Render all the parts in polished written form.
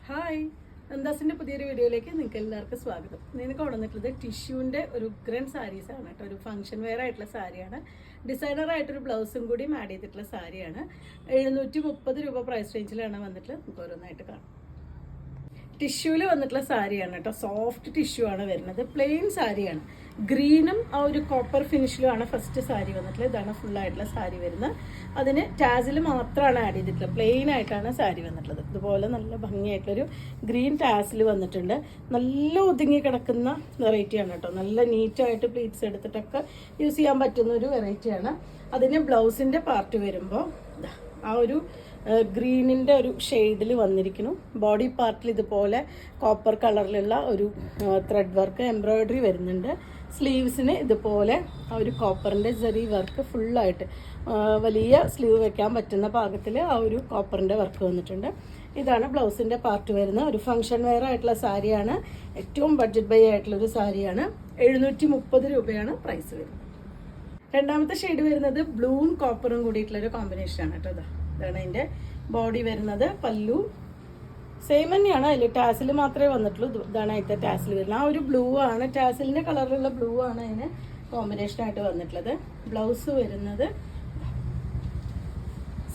Hi, നന്ദാസിൻ്റെ പുതിയൊരു വീഡിയോയിലേക്ക് നിങ്ങൾക്ക് എല്ലാവർക്കും സ്വാഗതം. നിങ്ങൾക്ക് കൊണ്ടുവന്നിട്ടുള്ളത് ടിഷ്യൂവിൻ്റെ ഒരു ഉഗ്രൻ സാരീസാണ് കേട്ടോ. ഒരു ഫംഗ്ഷൻ വെയർ ആയിട്ടുള്ള സാരിയാണ്. ഡിസൈനറായിട്ടൊരു ബ്ലൗസും കൂടിയും ആഡ് ചെയ്തിട്ടുള്ള സാരിയാണ്. 730 രൂപ പ്രൈസ് റേഞ്ചിലാണ് വന്നിട്ടുള്ളത്. നമുക്ക് ഓരോന്നായിട്ട് കാണാം. ടിഷ്യൂവിൽ വന്നിട്ടുള്ള സാരിയാണ് കേട്ടോ. സോഫ്റ്റ് ടിഷ്യൂ ആണ് വരുന്നത്. പ്ലെയിൻ സാരിയാണ്. ഗ്രീനും ആ ഒരു കോപ്പർ ഫിനിഷിലുമാണ് ഫസ്റ്റ് സാരി വന്നിട്ടുള്ളത്. ഇതാണ് ഫുള്ളായിട്ടുള്ള സാരി വരുന്നത്. അതിന് ടാസിൽ മാത്രമാണ് ആഡ് ചെയ്തിട്ടുള്ളത്. പ്ലെയിൻ ആയിട്ടാണ് സാരി വന്നിട്ടുള്ളത്. ഇതുപോലെ നല്ല ഭംഗിയായിട്ടൊരു ഗ്രീൻ ടാസിൽ വന്നിട്ടുണ്ട്. നല്ല ഒതുങ്ങി കിടക്കുന്ന വെറൈറ്റിയാണ് കേട്ടോ. നല്ല നീറ്റായിട്ട് പ്ലീറ്റ്സ് എടുത്തിട്ടൊക്കെ യൂസ് ചെയ്യാൻ പറ്റുന്ന ഒരു വെറൈറ്റിയാണ്. അതിന് ബ്ലൗസിൻ്റെ പാർട്ട് വരുമ്പോൾ ആ ഒരു ഗ്രീനിൻ്റെ ഒരു ഷെയ്ഡിൽ വന്നിരിക്കുന്നു. ബോഡി പാർട്ടിൽ ഇതുപോലെ കോപ്പർ കളറിലുള്ള ഒരു ത്രെഡ് വർക്ക് എംബ്രോയ്ഡറി വരുന്നുണ്ട്. സ്ലീവ്സിന് ഇതുപോലെ ആ ഒരു കോപ്പറിൻ്റെ ജെറി വർക്ക് ഫുള്ളായിട്ട് വലിയ സ്ലീവ് വെക്കാൻ പറ്റുന്ന പാകത്തിൽ ആ ഒരു കോപ്പറിൻ്റെ വർക്ക് വന്നിട്ടുണ്ട്. ഇതാണ് ബ്ലൗസിൻ്റെ പാർട്ട് വരുന്നത്. ഒരു ഫംഗ്ഷൻ വെയർ ആയിട്ടുള്ള സാരിയാണ്. ഏറ്റവും ബഡ്ജറ്റ് ബൈ ആയിട്ടുള്ളൊരു സാരിയാണ്. 730 രൂപയാണ് പ്രൈസ് വരുന്നത്. രണ്ടാമത്തെ ഷെയ്ഡ് വരുന്നത് ബ്ലൂവും കോപ്പറും കൂടിയിട്ടുള്ളൊരു കോമ്പിനേഷനാണ് കേട്ടോ. ഇതാണ് അതിൻ്റെ ബോഡി വരുന്നത്. പല്ലു സെയിം തന്നെയാണ്. അതിൽ ടാസിൽ മാത്രമേ വന്നിട്ടുള്ളൂ. ഇതാണ് അതിൻ്റെ ടാസിൽ വരുന്നത്. ആ ഒരു ബ്ലൂ ആണ്, ടാസിലിൻ്റെ കളറിലുള്ള ബ്ലൂ ആണ് അതിന് കോമ്പിനേഷനായിട്ട് വന്നിട്ടുള്ളത്. ബ്ലൗസ് വരുന്നത്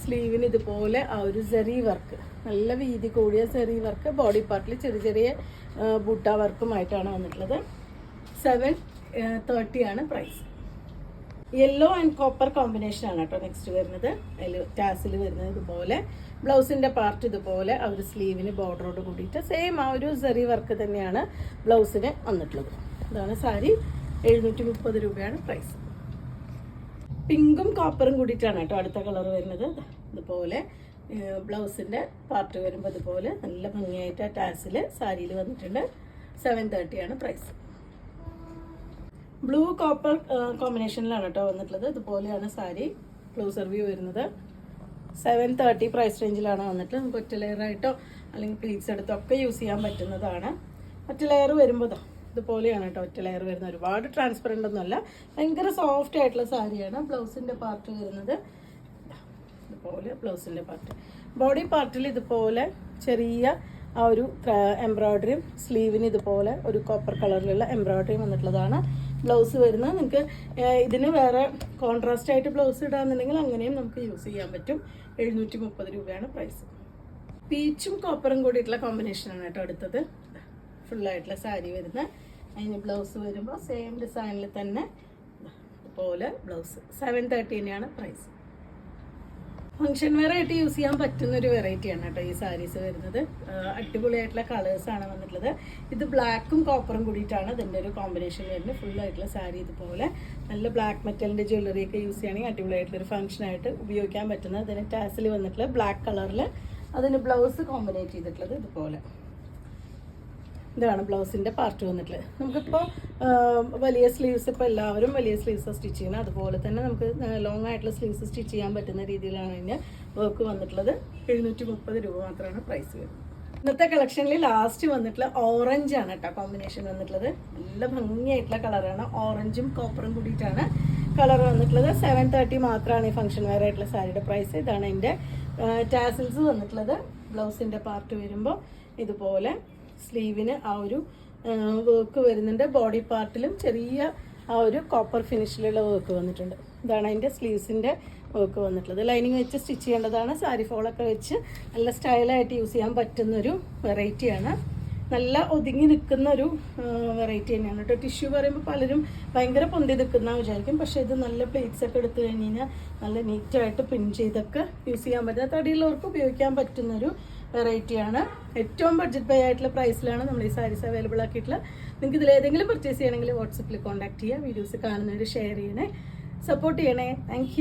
സ്ലീവിന് ഇതുപോലെ ആ ഒരു സെറി വർക്ക്, നല്ല വീതി കൂടിയ സെറി വർക്ക്. ബോഡി പാർട്ടിൽ ചെറിയ ചെറിയ ബൂട്ട വർക്കുമായിട്ടാണ് വന്നിട്ടുള്ളത്. 730 ആണ് price. Yellow and copper combination ആണ് കേട്ടോ നെക്സ്റ്റ് വരുന്നത്. അതിൽ ടാസിൽ വരുന്നത് ഇതുപോലെ. ബ്ലൗസിൻ്റെ പാർട്ട് ഇതുപോലെ ആ ഒരു സ്ലീവിന് ബോർഡറോട് കൂടിയിട്ട് സെയിം ആ ഒരു സെറി വർക്ക് തന്നെയാണ് ബ്ലൗസിന് വന്നിട്ടുള്ളത്. ഇതാണ് സാരി. 730 രൂപയാണ് പ്രൈസ്. പിങ്കും കോപ്പറും കൂടിയിട്ടാണ് കേട്ടോ അടുത്ത കളർ വരുന്നത്. ഇതുപോലെ ബ്ലൗസിൻ്റെ പാർട്ട് വരുമ്പോൾ ഇതുപോലെ നല്ല ഭംഗിയായിട്ട് ആ ടാസിൽ സാരിയിൽ വന്നിട്ടുണ്ട്. 730 ആണ് പ്രൈസ്. ബ്ലൂ കോപ്പർ കോമ്പിനേഷനിലാണ് കേട്ടോ വന്നിട്ടുള്ളത്. ഇതുപോലെയാണ് സാരി ക്ലോസർ വ്യൂ വരുന്നത്. 730 പ്രൈസ് റേഞ്ചിലാണ് വന്നിട്ടുള്ളത്. നമുക്ക് ഒറ്റ ലെയറായിട്ടോ അല്ലെങ്കിൽ പ്ലീറ്റ്സ് എടുത്തോ ഒക്കെ യൂസ് ചെയ്യാൻ പറ്റുന്നതാണ്. ഒറ്റ ലെയർ വരുമ്പോൾ ഇതുപോലെയാണ് കേട്ടോ ഒറ്റ ലെയർ വരുന്നത്. ഒരുപാട് ട്രാൻസ്പെറൻ്റ് ഒന്നുമല്ല, ഭയങ്കര സോഫ്റ്റ് ആയിട്ടുള്ള സാരിയാണ്. ബ്ലൗസിൻ്റെ പാർട്ട് വരുന്നത് ഇതുപോലെ. ബ്ലൗസിൻ്റെ പാർട്ട് ബോഡി പാർട്ടിൽ ഇതുപോലെ ചെറിയ ആ ഒരു എംബ്രോയ്ഡറിയും സ്ലീവിന് ഇതുപോലെ ഒരു കോപ്പർ കളറിലുള്ള എംബ്രോയ്ഡറിയും വന്നിട്ടുള്ളതാണ് ബ്ലൗസ് വരുന്നത്. നിങ്ങൾക്ക് ഇതിന് വേറെ കോൺട്രാസ്റ്റ് ആയിട്ട് ബ്ലൗസ് ഇടാന്നുണ്ടെങ്കിൽ അങ്ങനെയും നമുക്ക് യൂസ് ചെയ്യാൻ പറ്റും. 730 രൂപയാണ് പ്രൈസ്. പീച്ചും കോപ്പറും കൂടിയിട്ടുള്ള കോമ്പിനേഷനാണ് കേട്ടോ അടുത്തത്. ഫുള്ളായിട്ടുള്ള സാരി വരുന്നത്. അതിന് ബ്ലൗസ് വരുമ്പോൾ സെയിം ഡിസൈനിൽ തന്നെ ഇതുപോലെ ബ്ലൗസ്. 730 തന്നെയാണ് പ്രൈസ്. ഫംഗ്ഷൻ വെയർ ആയിട്ട് യൂസ് ചെയ്യാൻ പറ്റുന്ന ഒരു വെറൈറ്റിയാണ് കേട്ടോ ഈ സാരീസ് വരുന്നത്. അടിപൊളിയായിട്ടുള്ള കളേഴ്സാണ് വന്നിട്ടുള്ളത്. ഇത് ബ്ലാക്കും കോപ്പറും കൂടിയിട്ടാണ് ഇതിൻ്റെ ഒരു കോമ്പിനേഷൻ വരുന്നത്. ഫുള്ളായിട്ടുള്ള സാരി ഇതുപോലെ നല്ല ബ്ലാക്ക് മെറ്റലിൻ്റെ ജ്വല്ലറി ഒക്കെ യൂസ് ചെയ്യുകയാണെങ്കിൽ അടിപൊളിയായിട്ടുള്ളൊരു ഫംഗ്ഷനായിട്ട് ഉപയോഗിക്കാൻ പറ്റുന്നത്. അതിന് ടാസിൽ വന്നിട്ടുള്ള ബ്ലാക്ക് കളറിൽ അതിന് ബ്ലൗസ് കോമ്പിനേറ്റ് ചെയ്തിട്ടുള്ളത് ഇതുപോലെ. ഇതാണ് ബ്ലൗസിൻ്റെ പാർട്ട് വന്നിട്ടുള്ളത്. നമുക്കിപ്പോൾ വലിയ സ്ലീവ്സ് ഇപ്പോൾ എല്ലാവരും വലിയ സ്ലീവ്സ് സ്റ്റിച്ച് ചെയ്യണം. അതുപോലെ തന്നെ നമുക്ക് ലോങ് ആയിട്ടുള്ള സ്ലീവ്സ് സ്റ്റിച്ച് ചെയ്യാൻ പറ്റുന്ന രീതിയിലാണ് ഇതിൻ്റെ വർക്ക് വന്നിട്ടുള്ളത്. 730 രൂപ മാത്രമാണ് പ്രൈസ് വരുന്നത്. ഇന്നത്തെ കളക്ഷനിൽ ലാസ്റ്റ് വന്നിട്ടുള്ള ഓറഞ്ച് ആണ് കേട്ടോ കോമ്പിനേഷൻ വന്നിട്ടുള്ളത്. നല്ല ഭംഗിയായിട്ടുള്ള കളറാണ്. ഓറഞ്ചും കോപ്പറും കൂടിയിട്ടാണ് കളർ വന്നിട്ടുള്ളത്. 730 മാത്രമാണ് ഈ ഫംഗ്ഷൻ വെയർ ആയിട്ടുള്ള സാരിയുടെ പ്രൈസ്. ഇതാണ് അതിൻ്റെ ടാസിൽസ് വന്നിട്ടുള്ളത്. ബ്ലൗസിൻ്റെ പാർട്ട് വരുമ്പോൾ ഇതുപോലെ സ്ലീവിന് ആ ഒരു വർക്ക് വരുന്നുണ്ട്. ബോഡി പാർട്ടിലും ചെറിയ ആ ഒരു കോപ്പർ ഫിനിഷിലുള്ള വർക്ക് വന്നിട്ടുണ്ട്. ഇതാണ് അതിൻ്റെ സ്ലീവ്സിൻ്റെ വർക്ക് വന്നിട്ടുള്ളത്. ലൈനിങ് വെച്ച് സ്റ്റിച്ച് ചെയ്യേണ്ടതാണ്. സാരി ഫോളൊക്കെ വെച്ച് നല്ല സ്റ്റൈലായിട്ട് യൂസ് ചെയ്യാൻ പറ്റുന്നൊരു വെറൈറ്റിയാണ്. നല്ല ഒതുങ്ങി നിൽക്കുന്ന ഒരു വെറൈറ്റി തന്നെയാണ് കേട്ടോ. ടിഷ്യൂ പറയുമ്പോൾ പലരും ഭയങ്കര പൊന്തി നിൽക്കുന്ന വിചാരിക്കും. പക്ഷേ ഇത് നല്ല പ്ലേറ്റ്സ് ഒക്കെ എടുത്തു കഴിഞ്ഞ് കഴിഞ്ഞാൽ നല്ല നീറ്റായിട്ട് പിൻ ചെയ്തൊക്കെ യൂസ് ചെയ്യാൻ പറ്റുന്ന, തടിയുള്ളവർക്ക് ഉപയോഗിക്കാൻ പറ്റുന്നൊരു വെറൈറ്റിയാണ്. ഏറ്റവും ബഡ്ജറ്റ് ബൈ ആയിട്ടുള്ള പ്രൈസിലാണ് നമ്മൾ ഈ സാരീസ് അവൈലബിൾ ആക്കിയിട്ടുള്ളത്. നിങ്ങൾക്ക് ഇതിലേതെങ്കിലും പർച്ചേസ് ചെയ്യണമെങ്കിൽ വാട്സപ്പിൽ കോൺടാക്ട് ചെയ്യുക. വീഡിയോസ് കാണുന്നവർ ഷെയർ ചെയ്യണേ, സപ്പോർട്ട് ചെയ്യണേ. താങ്ക്